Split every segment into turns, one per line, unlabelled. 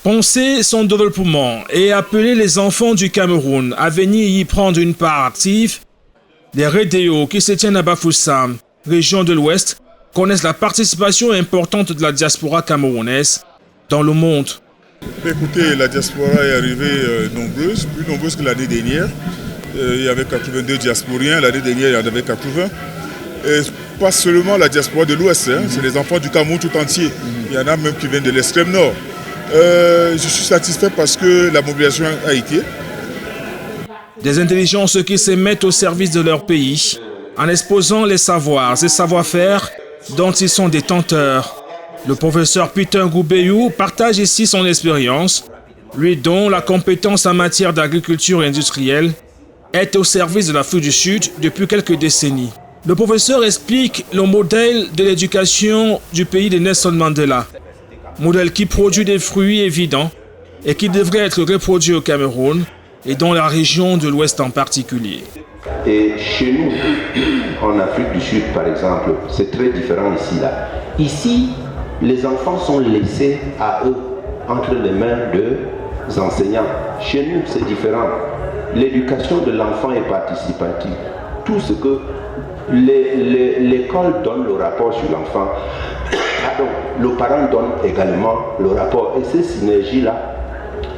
Penser son développement et appeler les enfants du Cameroun à venir y prendre une part active, les Redéo qui se tiennent à Bafoussam, région de l'Ouest, connaissent la participation importante de la diaspora camerounaise dans le monde.
Écoutez, la diaspora est arrivée nombreuse, plus nombreuse que l'année dernière. Il y avait 82 diasporiens, l'année dernière il y en avait 80. Et pas seulement la diaspora de l'Ouest, c'est les enfants du Cameroun tout entier. Il y en a même qui viennent de l'extrême nord. Je suis satisfait parce que la mobilisation a été.
Des intelligences qui se mettent au service de leur pays en exposant les savoirs et savoir-faire dont ils sont détenteurs. Le professeur Peter Goubeyou partage ici son expérience, lui dont la compétence en matière d'agriculture industrielle est au service de l'Afrique du Sud depuis quelques décennies. Le professeur explique le modèle de l'éducation du pays de Nelson Mandela. Modèle qui produit des fruits évidents et qui devrait être reproduit au Cameroun et dans la région de l'Ouest en particulier.
Et chez nous, en Afrique du Sud par exemple, c'est très différent ici. Ici, les enfants sont laissés à eux, entre les mains des enseignants. Chez nous, c'est différent. L'éducation de l'enfant est participative. Tout ce que l'école donne le rapport sur l'enfant, le parent donne également le rapport. Et ces synergies-là,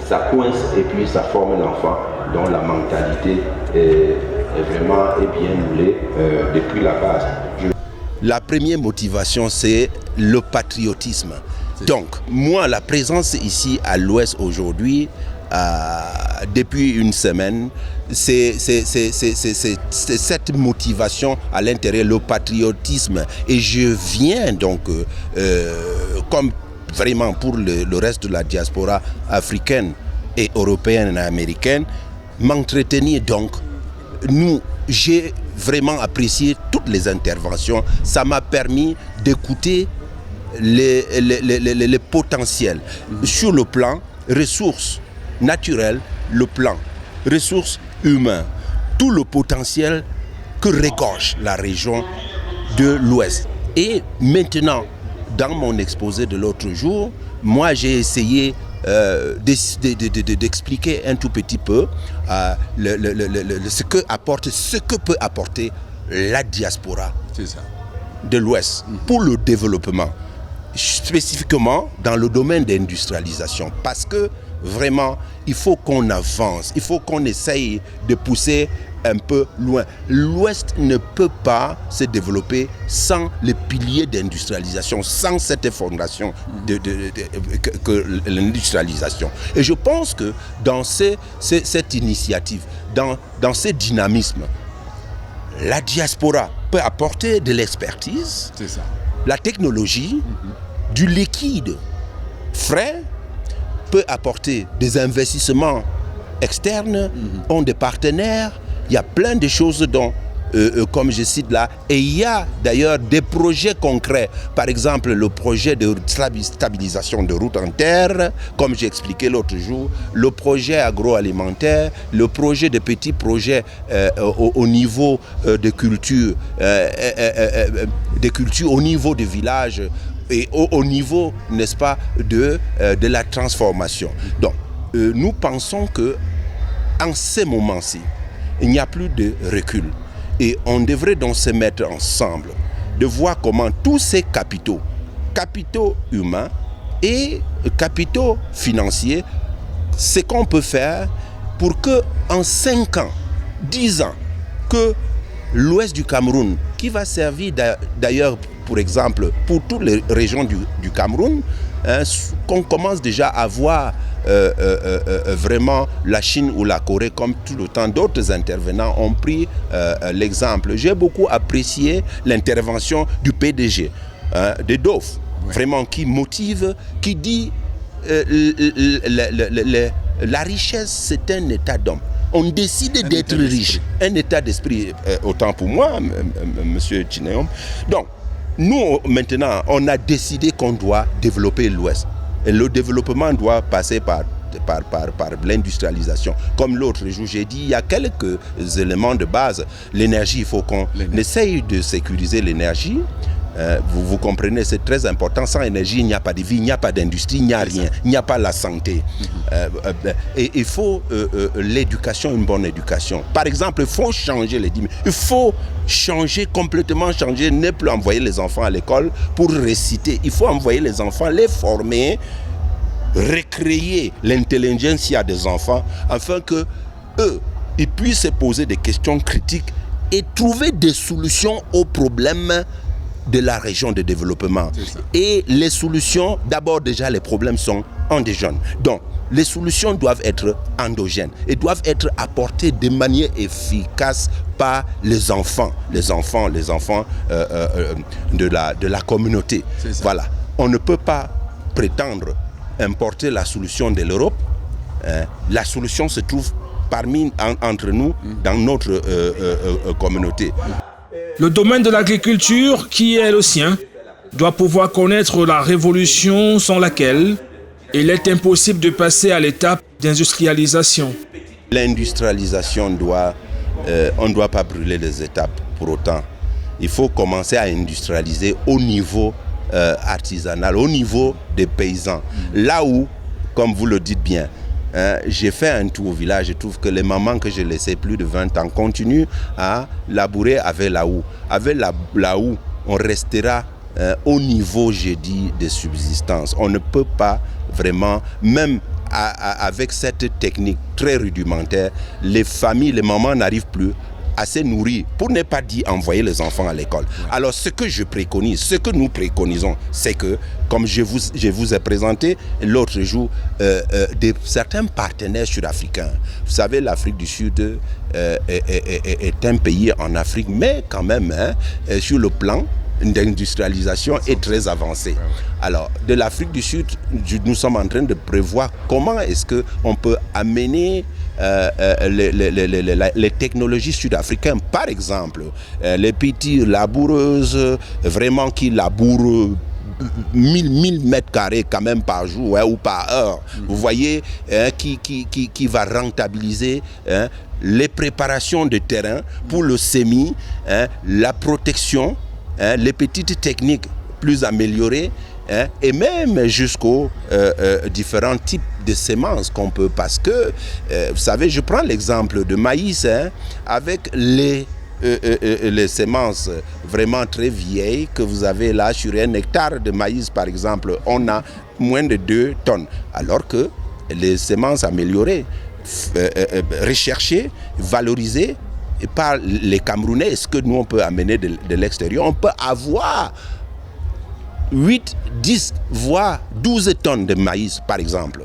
ça coince et puis ça forme l'enfant dont la mentalité est vraiment bien moulée depuis la base.
La première motivation, c'est le patriotisme. Donc, moi, la présence ici à l'Ouest aujourd'hui, depuis une semaine, c'est cette motivation à l'intérieur, le patriotisme. Et je viens donc, comme vraiment pour le reste de la diaspora africaine et européenne et américaine, m'entretenir donc. J'ai vraiment apprécié toutes les interventions. Ça m'a permis d'écouter les potentiels sur le plan ressources naturelles, le plan ressources humaines, tout le potentiel que regorge la région de l'Ouest. Et maintenant, dans mon exposé de l'autre jour, moi j'ai essayé d'expliquer un tout petit peu ce que peut apporter la diaspora de l'Ouest pour le développement, spécifiquement dans le domaine d'industrialisation, parce que vraiment il faut qu'on avance, il faut qu'on essaye de pousser un peu loin. L'Ouest ne peut pas se développer sans les piliers d'industrialisation, sans cette fondation que l'industrialisation. Et je pense que dans cette initiative, dans ce dynamisme, la diaspora peut apporter de l'expertise, la technologie, du liquide frais, peut apporter des investissements externes, ont des partenaires. Il y a plein de choses dont, comme je cite là, et il y a d'ailleurs des projets concrets. Par exemple, le projet de stabilisation de routes en terre, comme j'ai expliqué l'autre jour, le projet agroalimentaire, le projet de petits projets au niveau de culture, au niveau des villages et au niveau, n'est-ce pas, de la transformation. Donc, nous pensons que en ces moments-ci, il n'y a plus de recul. Et on devrait donc se mettre ensemble, de voir comment tous ces capitaux humains et capitaux financiers, ce qu'on peut faire pour que en 5 ans, 10 ans, que l'Ouest du Cameroun, qui va servir d'ailleurs, pour exemple, pour toutes les régions du Cameroun, qu'on commence déjà à voir vraiment la Chine ou la Corée, comme tout le temps d'autres intervenants ont pris l'exemple. J'ai beaucoup apprécié l'intervention du PDG de Dove, vraiment qui motive, qui dit la richesse c'est un état d'homme. On décide d'être riche, un état d'esprit, autant pour moi, monsieur Chineom. Donc, nous, maintenant, on a décidé qu'on doit développer l'Ouest. Et le développement doit passer par l'industrialisation. Comme l'autre jour, j'ai dit, il y a quelques éléments de base. L'énergie, il faut qu'on essaye de sécuriser l'énergie. Vous comprenez, c'est très important. Sans énergie, il n'y a pas de vie, il n'y a pas d'industrie, il n'y a rien, il n'y a pas la santé. Et il faut l'éducation, une bonne éducation. Par exemple, il faut changer les dîmes. Il faut complètement changer, ne plus envoyer les enfants à l'école pour réciter. Il faut envoyer les enfants, les former, recréer l'intelligentsia des enfants afin que eux, ils puissent se poser des questions critiques et trouver des solutions aux problèmes de la région de développement. Et les solutions, d'abord déjà les problèmes sont endogènes. Donc les solutions doivent être endogènes et doivent être apportées de manière efficace par les enfants de la communauté. Voilà. On ne peut pas prétendre importer la solution de l'Europe. La solution se trouve entre nous, dans notre communauté.
Le domaine de l'agriculture, qui est le sien, doit pouvoir connaître la révolution sans laquelle il est impossible de passer à l'étape d'industrialisation.
L'industrialisation on ne doit pas brûler les étapes pour autant. Il faut commencer à industrialiser au niveau artisanal, au niveau des paysans. Là où, comme vous le dites bien, j'ai fait un tour au village, je trouve que les mamans que j'ai laissées plus de 20 ans continuent à labourer avec la houe. Avec la houe, on restera au niveau, j'ai dit, de subsistance. On ne peut pas vraiment, même avec cette technique très rudimentaire, les familles, les mamans n'arrivent plus à se nourrir, pour ne pas dire envoyer les enfants à l'école. Alors ce que je préconise, ce que nous préconisons, c'est que, comme je vous ai présenté l'autre jour, certains partenaires sud-africains. Vous savez, l'Afrique du Sud est un pays en Afrique, mais quand même, sur le plan d'industrialisation est très avancée. Alors, de l'Afrique du Sud, nous sommes en train de prévoir comment est-ce qu'on peut amener les technologies sud-africaines. Par exemple, les petites laboureuses, vraiment qui labourent 1000 mètres carrés quand même par jour ou par heure. Vous voyez, qui va rentabiliser les préparations de terrain pour le semis, la protection, les petites techniques plus améliorées, et même jusqu'aux différents types de semences qu'on peut, parce que vous savez, je prends l'exemple de maïs, avec les semences vraiment très vieilles que vous avez là sur un hectare de maïs par exemple, on a moins de 2 tonnes, alors que les semences améliorées, recherchées, valorisées par les Camerounais, est-ce que nous on peut amener de l'extérieur? On peut avoir 8, 10, voire 12 tonnes de maïs, par exemple,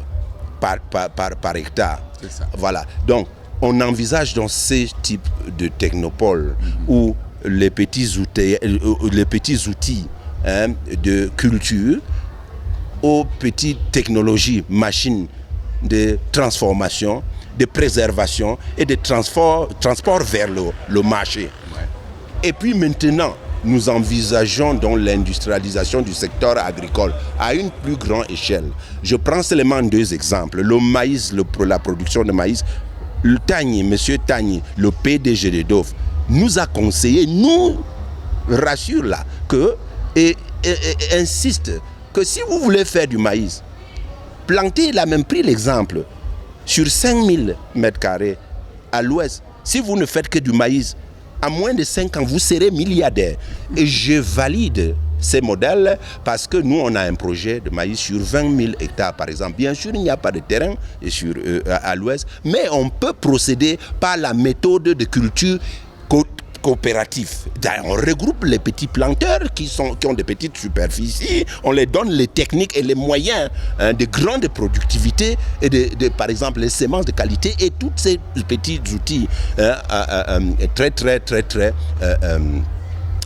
par hectare. C'est ça. Voilà. Donc, on envisage dans ces types de technopoles où les petits outils de culture aux petites technologies, machines de transformation, de préservation et de transport vers le marché. Et puis maintenant, nous envisageons donc l'industrialisation du secteur agricole à une plus grande échelle. Je prends seulement 2 exemples. Le maïs, la production de maïs. Le Tagny, M. Tagny, le PDG de Dove, nous a conseillé, nous rassure là, et insiste que si vous voulez faire du maïs, plantez, il a même pris l'exemple, sur 5000 mètres carrés à l'ouest, si vous ne faites que du maïs, à moins de 5 ans, vous serez milliardaire. Et je valide ces modèles parce que nous, on a un projet de maïs sur 20 000 hectares, par exemple. Bien sûr, il n'y a pas de terrain à l'ouest, mais on peut procéder par la méthode de culture coopératif. On regroupe les petits planteurs qui ont des petites superficies, on les donne les techniques et les moyens de grande productivité et par exemple les semences de qualité et tous ces petits outils très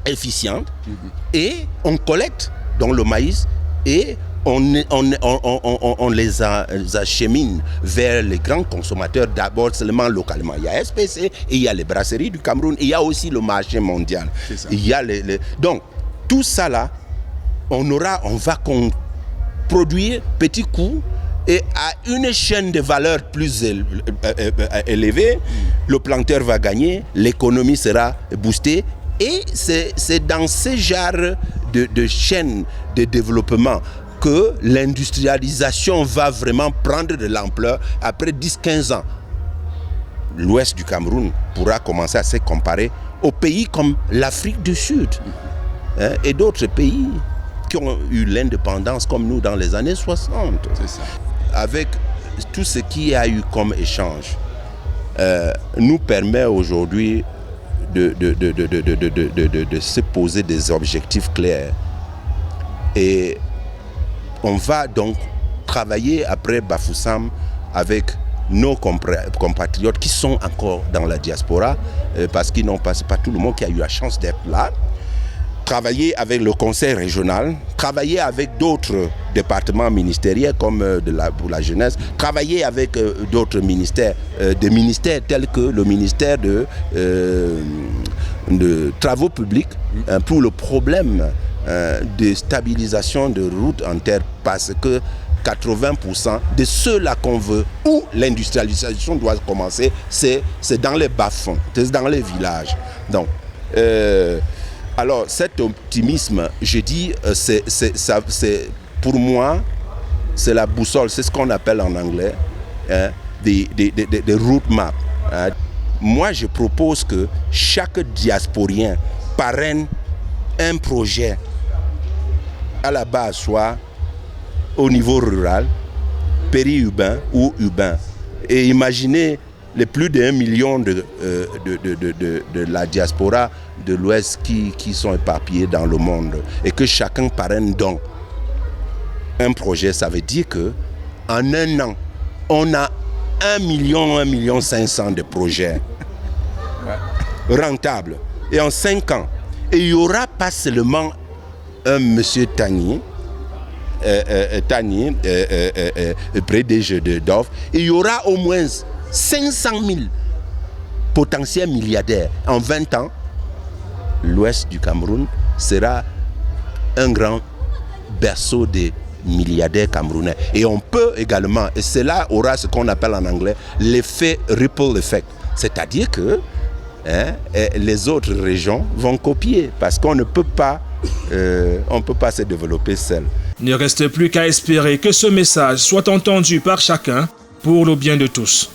efficients. Et on collecte donc le maïs et on les achemine vers les grands consommateurs, d'abord seulement localement. Il y a SPC et il y a les brasseries du Cameroun, et il y a aussi le marché mondial. Il y a donc, tout ça là, on va produire petit coup et à une chaîne de valeur plus élevée, le planteur va gagner, l'économie sera boostée. Et c'est dans ce genre de chaîne de développement que l'industrialisation va vraiment prendre de l'ampleur après 10-15 ans. L'ouest du Cameroun pourra commencer à se comparer aux pays comme l'Afrique du Sud et d'autres pays qui ont eu l'indépendance comme nous dans les années 60. C'est ça. Avec tout ce qu'il y a eu comme échange, nous permet aujourd'hui de se poser des objectifs clairs. Et on va donc travailler après Bafoussam avec nos compatriotes qui sont encore dans la diaspora, parce qu'ils n'ont pas, c'est pas tout le monde qui a eu la chance d'être là. Travailler avec le conseil régional, travailler avec d'autres départements ministériels comme pour la jeunesse, travailler avec d'autres ministères, des ministères tels que le ministère de travaux publics pour le problème de stabilisation de routes en terre, parce que 80% de ceux-là qu'on veut, où l'industrialisation doit commencer, c'est dans les bas-fonds, c'est dans les villages. Donc, alors cet optimisme, je dis, pour moi, c'est la boussole, c'est ce qu'on appelle en anglais des route maps. Moi, je propose que chaque diasporien parraine un projet à la base, soit au niveau rural, périurbain ou urbain. Et imaginez les plus d'1 million de la diaspora de l'Ouest qui sont éparpillés dans le monde, et que chacun parraine donc un projet. Ça veut dire que en un an, on a 1 million 500 de projets rentables. Et en 5 ans, et il n'y aura pas seulement un monsieur Tani, PDG d'OFF, il y aura au moins 500 000 potentiels milliardaires. En 20 ans, l'ouest du Cameroun sera un grand berceau des milliardaires camerounais. Et on peut également, et cela aura ce qu'on appelle en anglais l'effet ripple effect. C'est-à-dire que les autres régions vont copier, parce qu'on ne peut pas se développer seul.
Il ne reste plus qu'à espérer que ce message soit entendu par chacun pour le bien de tous.